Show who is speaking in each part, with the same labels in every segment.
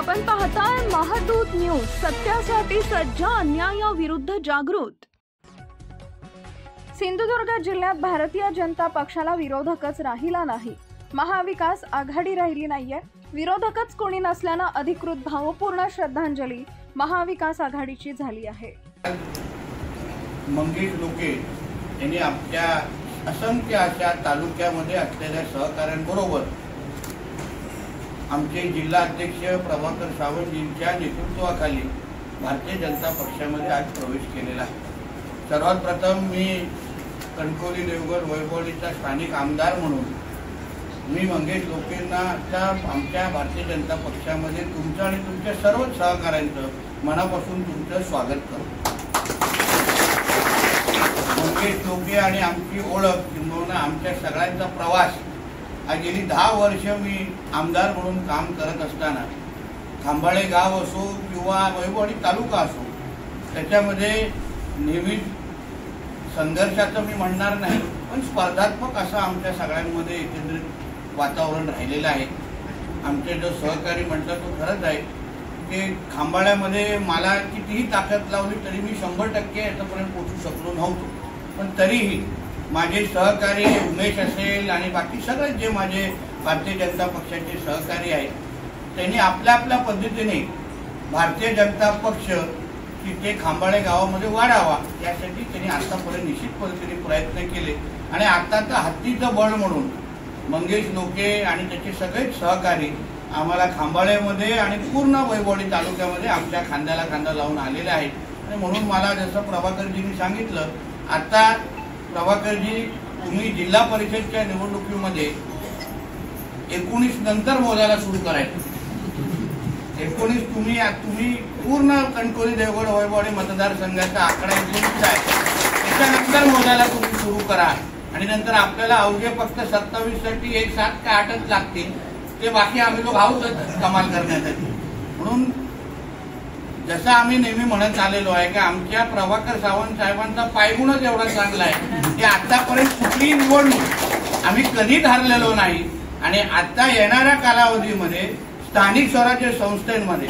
Speaker 1: आपण पाहताय महादूत न्यूज, सत्यासाठी सज्ज, अन्यायाविरुद्ध जागृत। सिंधुदुर्ग जिल्ह्यात भारतीय जनता पक्षाला विरोधकच राहिला नाही। महाविकास आघाडी राहिली नाहीये। विरोधकच कोणी नसल्याने अधिकृत भावपूर्ण श्रद्धांजली महाविकास आघाडीची झाली आहे।
Speaker 2: मंगेश लोके यांनी आपल्या असंख्य अशा तालुक्यामध्ये असलेल्या सहकाऱ्यांबरोबर आमचे जिल्हा अध्यक्ष प्रभाकर सावंतजींच्या नेतृत्वाखाली भारतीय जनता पक्षामध्ये आज प्रवेश केलेला आहे। सर्वात प्रथम मी कणकवली देवगड वैभवलीचा स्थानिक आमदार म्हणून मी मंगेश लोकेंना आमच्या भारतीय जनता पक्षामध्ये तुमचं आणि तुमच्या सर्व सहकाऱ्यांचं मनापासून तुमचं स्वागत करतो। मंगेश लोके आणि आमची ओळख किंवा आमच्या सगळ्यांचा प्रवास आज गेली 10 वर्ष मी आमदार म्हणून काम करत असताना खांबाळे गाव असो किंवा वैभववाडी तालुका असो त्याच्यामध्ये नेहमीच संघर्षाचं मी म्हणणार नाही पण स्पर्धात्मक असं आमच्या सगळ्यांमध्ये एकत्रित वातावरण राहिलेलं आहे। आमचे जो सहकारी म्हटलं तो खरंच आहे की खांबाळ्यामध्ये मला कितीही ताकद लावली तरी मी 100% याच्यापर्यंत पोहोचू शकलो नव्हतो, पण तरीही माझे सहकारी उमेश असेल आणि बाकी सगळे जे माझे भारतीय जनता पक्षाचे सहकारी आहेत त्यांनी आपल्या आपल्या पद्धतीने भारतीय जनता पक्ष तिथे खांबाळे गावामध्ये वाढावा यासाठी त्यांनी आतापर्यंत निश्चित पद्धतीने प्रयत्न केले आणि आता तर हत्तीचं बळ म्हणून मंगेश लोके आणि त्याचे सगळेच सहकारी आम्हाला खांबाळेमध्ये आणि पूर्ण वैभववाडी तालुक्यामध्ये आमच्या खांद्याला खांदा लावून आलेले आहेत। आणि म्हणून मला जसं प्रभाकरजींनी सांगितलं, आता प्रभाकरजी तुम्ही जिल्हा परिषदच्या निवडणुकीमध्ये 19 नंतर मोजायला सुरू करायचं। 19 तुम्ही पूर्ण कणकवली देवगड वैभववाडी मतदारसंघाचा आकडा 19 आहे, त्याच्यानंतर मोजायला तुम्ही सुरू करा आणि नंतर आपल्याला अवघे फक्त 27 साठी 1 7 का 8च लागतील, ते बाकी आम्ही लोक आहोतच कमाल करण्यासाठी। म्हणून जसं आम्ही नेहमी म्हणत आलेलो आहे की आमच्या प्रभाकर सावंत साहेबांचा पायगुणच एवढा चांगला आहे की आतापर्यंत कुठलीही निवडणूक आम्ही कधीच हरलेलो नाही आणि आता येणाऱ्या कालावधीमध्ये स्थानिक स्वराज्य संस्थांमध्ये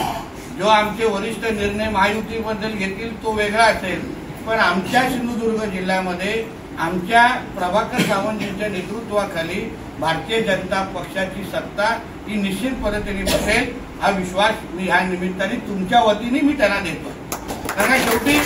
Speaker 2: जो आमचे वरिष्ठ निर्णय महायुतीबद्दल घेतील तो वेगळा असेल, पण आमच्या सिंधुदुर्ग जिल्ह्यामध्ये आमच्या प्रभाकर सावंतजींच्या नेतृत्वाखाली भारतीय जनता पक्षाची सत्ता ही निश्चित पद्धतीने बसेल हा विश्वास मी ह्या निमित्ताने तुमच्या वतीने मी त्यांना देतो। कारण शेवटी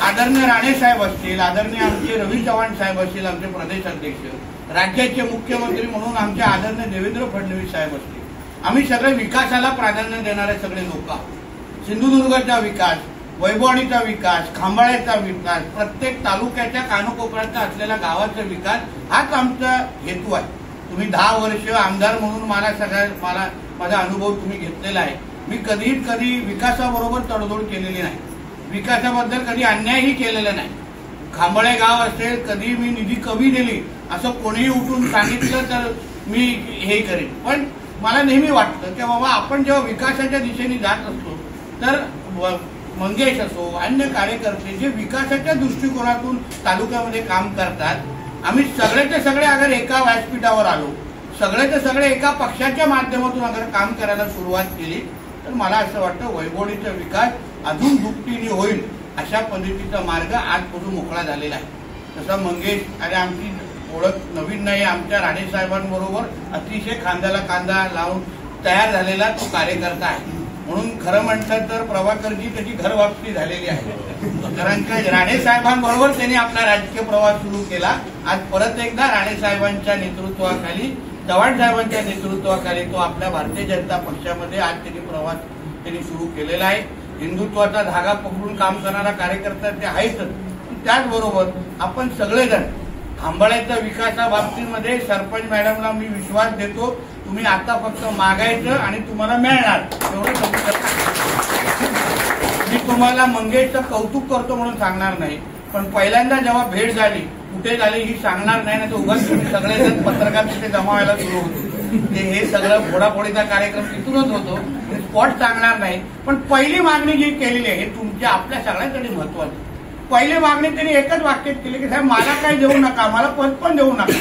Speaker 2: आदरणीय राणे साहेब असतील, आदरणीय आमचे रवी चव्हाण साहेब असतील, आमचे प्रदेश अध्यक्ष, राज्याचे मुख्यमंत्री म्हणून आमचे आदरणीय देवेंद्र फडणवीस साहेब असतील, आम्ही सगळे विकासाला प्राधान्य देणारे सगळे लोक आहोत। सिंधुदुर्गाचा विकास, वैभववाडीचा विकास, खांबाळ्याचा विकास, प्रत्येक तालुक्याच्या कानकोपऱ्याचा असलेला गावाचा विकास हाच आमचा हेतू आहे। तुम्ही 10 वर्ष आमदार म्हणून माझा अनुभव तुम्ही घेतलेला आहे। मी कधी विकासाबरोबर तडजोड केलेली नाही, विकासाबद्दल कधी अन्यायही केलेला नाही। खांबाळे गाव असेल कधी मी निधी कमी दिली असं कोणीही उठून सांगितलं तर मी हे करेन, पण मला नेहमी वाटतं की बाबा आपण जेव्हा विकासाच्या दिशेने जात असतो तर मंगेश असो अन्य कार्यकर्ते जे विकासाच्या दृष्टिकोनातून तालुक्यामध्ये काम करतात, आम्ही सगळेचे सगळे अगर एका व्यासपीठावर आलो, सगळेचे सगळे एका पक्षाच्या माध्यमातून अगर काम करायला सुरुवात केली तर मला असं वाटतं वैभववाडीचा विकास अजून दुपटीने होईल अशा पद्धतीचा मार्ग आजपासून मोकळा झालेला आहे। तसा मंगेश आणि आमची ओळख नवीन नाही, आमच्या राणे साहेबांबरोबर अतिशय खांद्याला खांदा लावून तयार झालेला तो कार्यकर्ता आहे। म्हणून खरं म्हटलं तर प्रभाकरजी त्याची घर वापसी झालेली आहे, कारण की राणे साहेबांबरोबर त्यांनी आपला राजकीय प्रवास सुरू केला। आज परत एकदा राणे साहेबांच्या नेतृत्वाखाली, चव्हाण साहेबांच्या नेतृत्वाखाली तो आपल्या भारतीय जनता पक्षामध्ये आज त्यांनी सुरू केलेला आहे। हिंदुत्वाचा धागा पकडून काम करणारा कार्यकर्ता ते आहेतच, त्याचबरोबर आपण सगळेजण खांबाळ्याच्या विकासाबाबतीमध्ये सरपंच मॅडमला मी विश्वास देतो, तुम्ही आता फक्त मागायचं आणि तुम्हाला मिळणार एवढं समजून। मी तुम्हाला मंगेशचं कौतुक करतो म्हणून सांगणार नाही, पण पहिल्यांदा जेव्हा भेट झाली कुठे झाली ही सांगणार नाही, तर उगाच तुम्ही सगळेजण पत्रकार तिथे जमा व्हायला सुरू होते। हे सगळं फोडाफोडीचा कार्यक्रम तिथूनच होतो, स्पॉट सांगणार नाही, पण पहिली मागणी जी केलेली आहे हे तुमच्या आपल्या सगळ्यांसाठी महत्वाचं। पहिली मागणी त्यांनी एकच वाक्यात केली की साहेब मला काही देऊ नका, मला पद पण देऊ नका,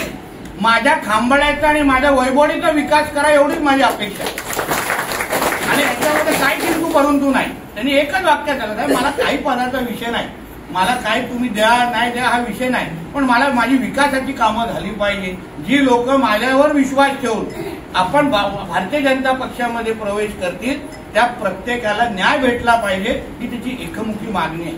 Speaker 2: माझ्या खांबाळ्याचा आणि माझ्या वैभववाडीचा विकास करा एवढीच माझी अपेक्षा आहे। आणि याच्यामध्ये परंतु नाही. त्यांनी एकच वाक्य झालं, साहेब मला काही पदाचा विषय नाही, मला काय तुम्ही द्या नाही द्या हा विषय नाही, पण मला माझी विकासाची कामं झाली पाहिजे. जी लोक माझ्यावर विश्वास ठेवून आपण भारतीय जनता पक्षामध्ये प्रवेश करतील त्या प्रत्येकाला न्याय भेटला पाहिजे ही त्याची एकमुखी मागणी आहे.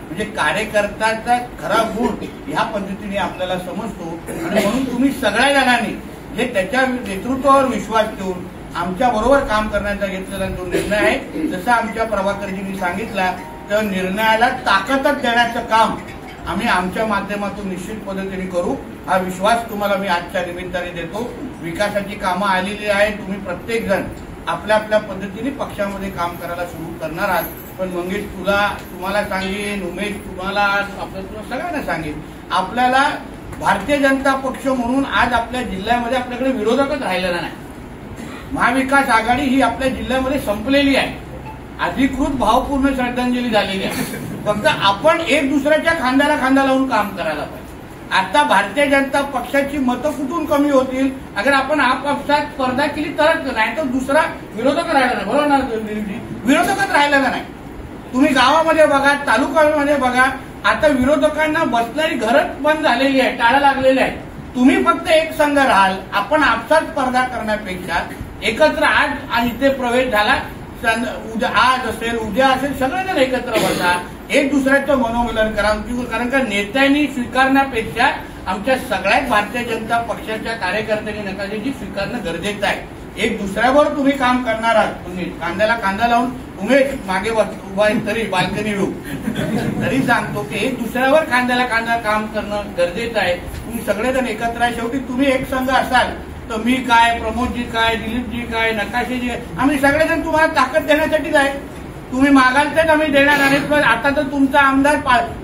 Speaker 2: म्हणजे कार्यकर्त्याचा खरा गुण ह्या पद्धतीने आपल्याला समजतो. आणि म्हणून तुम्ही सगळ्या जणांनी जे त्याच्या नेतृत्वावर विश्वास ठेवून आमच्या बरोबर काम करण्याचा घेतलेला जो निर्णय आहे, जसं आमच्या प्रभाकरजींनी सांगितला, त्या निर्णयाला ताकदच देण्याचं काम आम्ही आमच्या माध्यमातून निश्चित पद्धतीने करू. हा विश्वास तुम्हाला मी आजच्या निमित्ताने देतो. विकासाची कामं आलेली आहेत, तुम्ही प्रत्येक जण आपल्या आपल्या पद्धतीने पक्षामध्ये काम करायला सुरू करणार आहात. पण मंगेश तुम्हाला सांगेन, उमेश तुला सगळ्यांना सांगेन, आपल्याला भारतीय जनता पक्ष म्हणून आज आपल्या जिल्ह्यामध्ये आपल्याकडे विरोधकच राहिलेला नाही. महाविकास आघाडी ही आपल्या जिल्ह्यामध्ये संपलेली आहे. अधिकृत भावपूर्ण श्रद्धांजली झालेली आहे. फक्त आपण एक दुसऱ्याच्या खांद्याला खांदा लावून काम करायला पाहिजे. आता भारतीय जनता पक्षाची मतं कुठून कमी होतील अगर आपण आपापसात स्पर्धा केली तरच, नाही तर दुसरा विरोधक राहिला नाही. बरोबर ना दिलीपजी? विरोधकच राहिलेला नाही. तुम्ही गावामध्ये बघा, तालुक्यामध्ये बघा, आता विरोधकांना बसणारी घरच बंद झालेली आहे, टाळं लागलेले आहे. तुम्ही फक्त एक संघ राहाल. आपण आपसात स्पर्धा करण्यापेक्षा एकत्र आज इथे प्रवेश झाला, उद्या आज असेल उद्या असेल सगळेजण एकत्र बसा, एक दुसऱ्याचं मनोमिलन करा. कारण का नेत्यांनी स्वीकारण्यापेक्षा आमच्या सगळ्याच भारतीय जनता पक्षाच्या कार्यकर्त्यांनी नकाशाची स्वीकारणं गरजेचं आहे. एक दुसऱ्यावर तुम्ही काम करणार आहात, तुम्ही कांद्याला कांदा लावून उमेश मागे उभा तरी बाल्कनी येऊ तरी सांगतो की एक दुसऱ्यावर कांद्याला कांदा काम करणं गरजेचं आहे. तुम्ही सगळेजण एकत्र आहे. शेवटी तुम्ही एक संघ असाल तर मी काय, प्रमोदजी काय, दिलीपजी काय, नकाशेजी काय, आम्ही सगळेजण तुम्हाला ताकद देण्यासाठीच आहे. तुम्ही मागाल तेच आम्ही देणार आहेत. पण आता तर तुमचा आमदार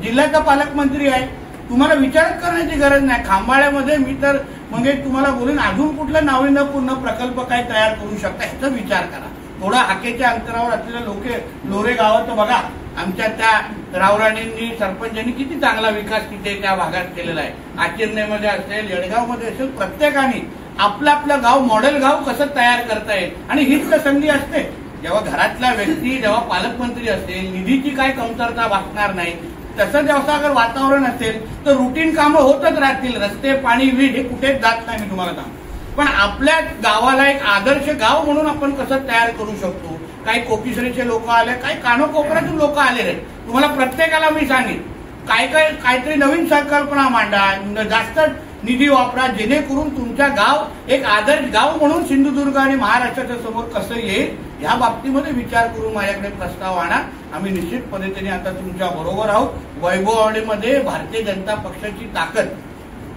Speaker 2: जिल्ह्याचा पालकमंत्री आहे, तुम्हाला विचारच करण्याची गरज नाही. खांबाळ्यामध्ये मी तर मग तुम्हाला बोलून अजून कुठला नाविन्यपूर्ण प्रकल्प काय तयार करू शकता ह्याचा विचार करा. थोडा हाकेच्या अंतरावर असलेल्या लोरे गावात बघा, आमच्या त्या रावराणींनी सरपंचांनी किती चांगला विकास तिथे त्या भागात केलेला आहे. आचिर्णेमध्ये असेल, येडगावमध्ये असेल, प्रत्येकाने आपलं आपलं गाव मॉडेल गाव कसं तयार करता येईल. आणि हीच तर संधी असते जेव्हा घरातला व्यक्ती जेव्हा पालकमंत्री असेल, निधीची काय कमतरता भासणार नाही. तसं जेव्हा अगर वातावरण असेल तर रुटीन कामं होतच राहतील. रस्ते, पाणी, वीज हे कुठेच जात नाही मी तुम्हाला सांगतो. पण आपल्या गावाला एक आदर्श गाव म्हणून आपण कसं तयार करू शकतो. काही कोकिसरेचे लोक आले, काही कानोकोपऱ्यातून लोक आलेले. तुम्हाला प्रत्येकाला मी सांगेन काहीतरी नवीन संकल्पना मांडा, जास्त निधी वापरा, जेणेकरून तुमच्या गाव एक आदर्श गाव म्हणून सिंधुदुर्ग आणि महाराष्ट्राच्या समोर कसं येईल या बाबतीमध्ये विचार करून माझ्याकडे प्रस्ताव आणा. आम्ही निश्चित पद्धतीने आता तुमच्या बरोबर आहोत. वैभववाडीमध्ये भारतीय जनता पक्षाची ताकद,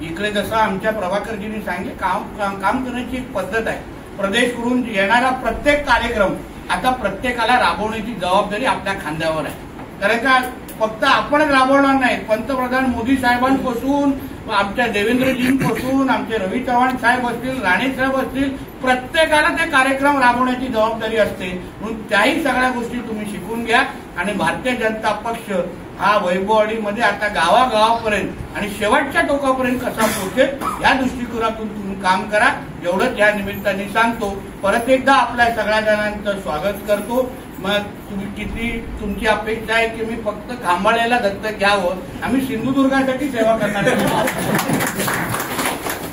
Speaker 2: इकडे जसं आमच्या प्रभाकरजींनी सांगितले काम करण्याची एक पद्धत आहे. प्रदेश करून येणारा प्रत्येक कार्यक्रम आता प्रत्येकाला राबवण्याची जबाबदारी आपल्या खांद्यावर आहे. कारण का फक्त आपणच राबवणार नाही, पंतप्रधान मोदी साहेबांपासून आमच्या देवेंद्रजींपासून आमचे रवी चव्हाण साहेब असतील, राणे साहेब असतील, प्रत्येकाला ते कार्यक्रम राबवण्याची जबाबदारी असते. म्हणून त्याही सगळ्या गोष्टी तुम्ही शिकून घ्या. आणि भारतीय जनता पक्ष हा वैभववाडीमध्ये आता गावागावापर्यंत आणि शेवटच्या टोकापर्यंत कसा पोहोचेल या दृष्टिकोनातून तुम्ही काम करा. एवढंच या निमित्ताने सांगतो. परत एकदा आपल्या सगळ्या जणांचं स्वागत करतो. मग तुम्ही किती तुमची अपेक्षा आहे की मी फक्त खांबाळ्याला दत्तक घ्यावं, आम्ही सिंधुदुर्गासाठी सेवा करणार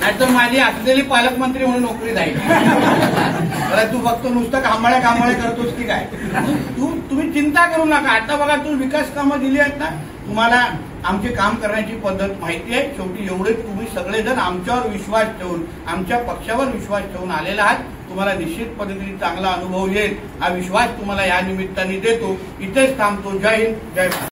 Speaker 2: नाहीतर माझी असलेली पालकमंत्री म्हणून नोकरी जाईल. तू फक्त नुसतं खांबाळ्या करतोस की काय? तुम्ही चिंता करू नका. आता बघा तुम्ही विकास कामं दिली आहेत ना, तुम्हाला आमचे काम करण्याची पद्धत माहिती आहे. शेवटी एवढे तुम्ही सगळेजण आमच्यावर विश्वास ठेवून आमच्या पक्षावर विश्वास ठेवून आलेला आहात. तुम्हाला निश्चित पद्धतीने चांगला अनुभव येईल हा विश्वास तुम्हाला या निमित्ताने देतो. इथेच थांबतो. जय हिंद, जय भारत.